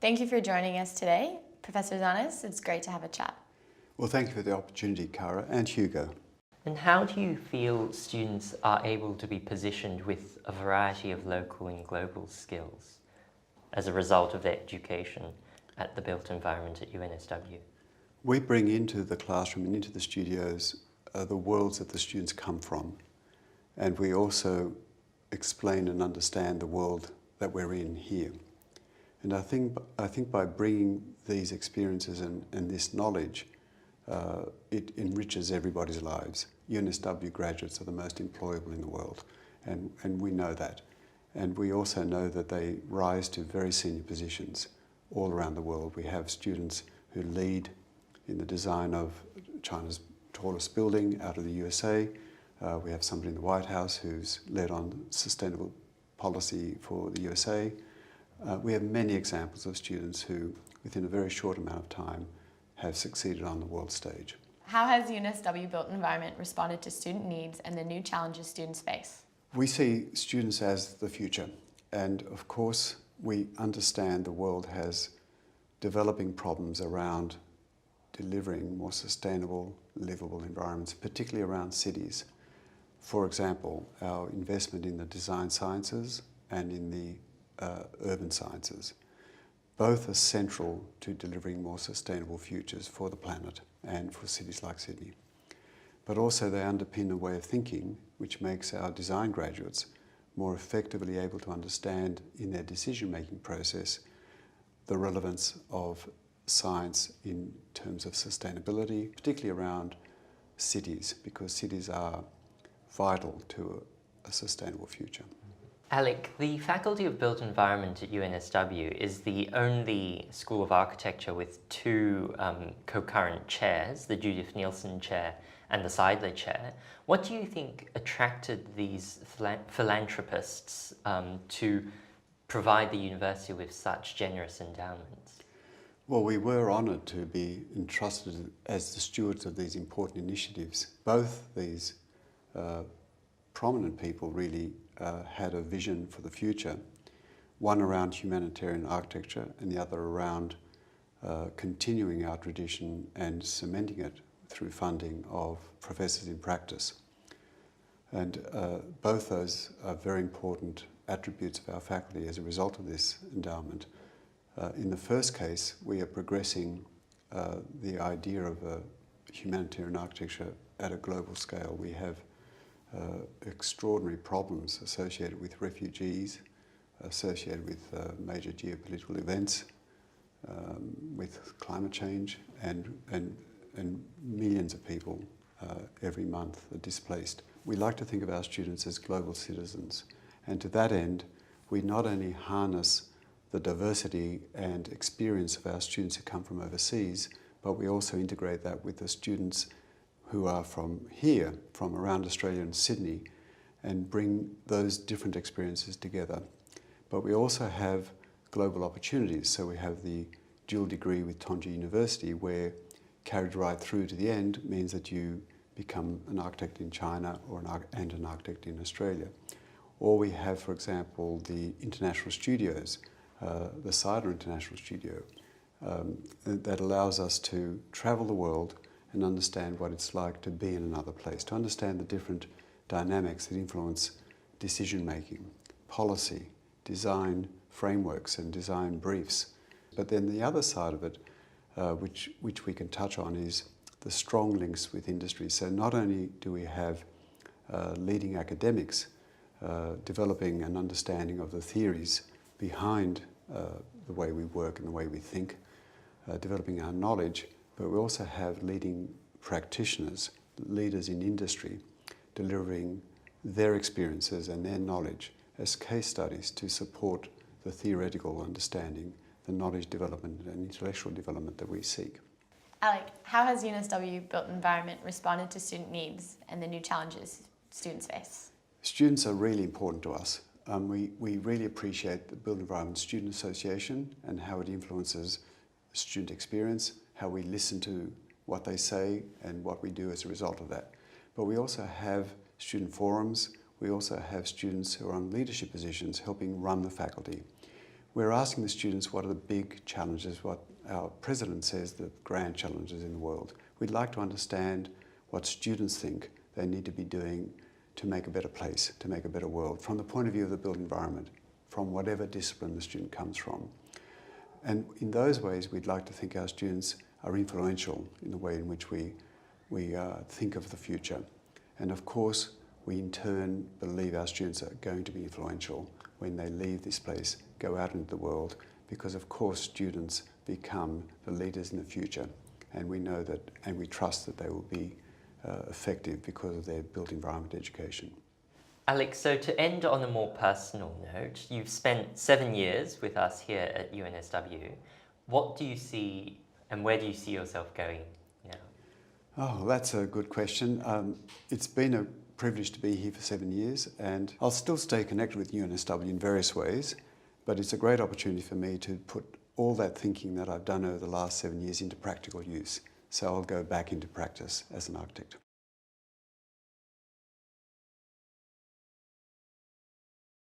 Thank you for joining us today. Professor Tzannes, it's great to have a chat. Well, thank you for the opportunity, Cara and Hugo. And how do you feel students are able to be positioned with a variety of local and global skills as a result of their education at the Built Environment at UNSW? We bring into the classroom and into the studios the worlds that the students come from, and we also explain and understand the world that we're in here. And I think by bringing these experiences and this knowledge, it enriches everybody's lives. UNSW graduates are the most employable in the world, and we know that. And we also know that they rise to very senior positions all around the world. We have students who lead in the design of China's tallest building out of the USA. We have somebody in the White House who's led on sustainable policy for the USA. We have many examples of students who, within a very short amount of time, have succeeded on the world stage. How has UNSW Built Environment responded to student needs and the new challenges students face? We see students as the future, and of course we understand the world has developing problems around delivering more sustainable, livable environments, particularly around cities. For example, our investment in the design sciences and in the urban sciences. Both are central to delivering more sustainable futures for the planet and for cities like Sydney. But also they underpin a way of thinking which makes our design graduates more effectively able to understand in their decision-making process the relevance of science in terms of sustainability, particularly around cities, because cities are vital to a sustainable future. Alec, the Faculty of Built Environment at UNSW is the only School of Architecture with two concurrent chairs, the Judith Nielsen Chair and the Seidler Chair. What do you think attracted these philanthropists to provide the university with such generous endowments? Well, we were honoured to be entrusted as the stewards of these important initiatives. Both these prominent people really had a vision for the future, one around humanitarian architecture and the other around continuing our tradition and cementing it through funding of professors in practice. And both those are very important attributes of our faculty as a result of this endowment. In the first case, we are progressing the idea of humanitarian architecture at a global scale. We have extraordinary problems associated with refugees, associated with major geopolitical events, with climate change, and millions of people every month are displaced. We like to think of our students as global citizens, and to that end, we not only harness the diversity and experience of our students who come from overseas, but we also integrate that with the students who are from here, from around Australia and Sydney, and bring those different experiences together. But we also have global opportunities. So we have the dual degree with Tongji University, where carried right through to the end means that you become an architect in China or an architect in Australia. Or we have, for example, the international studios, the Seidler International Studio, that allows us to travel the world and understand what it's like to be in another place, to understand the different dynamics that influence decision-making, policy, design frameworks and design briefs. But then the other side of it, which we can touch on, is the strong links with industry. So not only do we have leading academics developing an understanding of the theories behind the way we work and the way we think, developing our knowledge, but we also have leading practitioners, leaders in industry, delivering their experiences and their knowledge as case studies to support the theoretical understanding, the knowledge development and intellectual development that we seek. Alec, how has UNSW Built Environment responded to student needs and the new challenges students face? Students are really important to us. We really appreciate the Built Environment Student Association and how it influences student experience, how we listen to what they say and what we do as a result of that. But we also have student forums. We also have students who are on leadership positions helping run the faculty. we're asking the students what are the big challenges, what our president says the grand challenges in the world. We'd like to understand what students think they need to be doing to make a better place, to make a better world, from the point of view of the built environment, from whatever discipline the student comes from. And in those ways, we'd like to think our students are influential in the way in which we think of the future. And of course, we in turn believe our students are going to be influential when they leave this place, go out into the world, because of course students become the leaders in the future. And we know that, and we trust that they will be effective because of their built environment education. Alex, so to end on a more personal note, you've spent 7 years with us here at UNSW. What do you see and where do you see yourself going now? Oh, that's a good question. It's been a privilege to be here for 7 years, and I'll still stay connected with UNSW in various ways, but it's a great opportunity for me to put all that thinking that I've done over the last 7 years into practical use. So I'll go back into practice as an architect.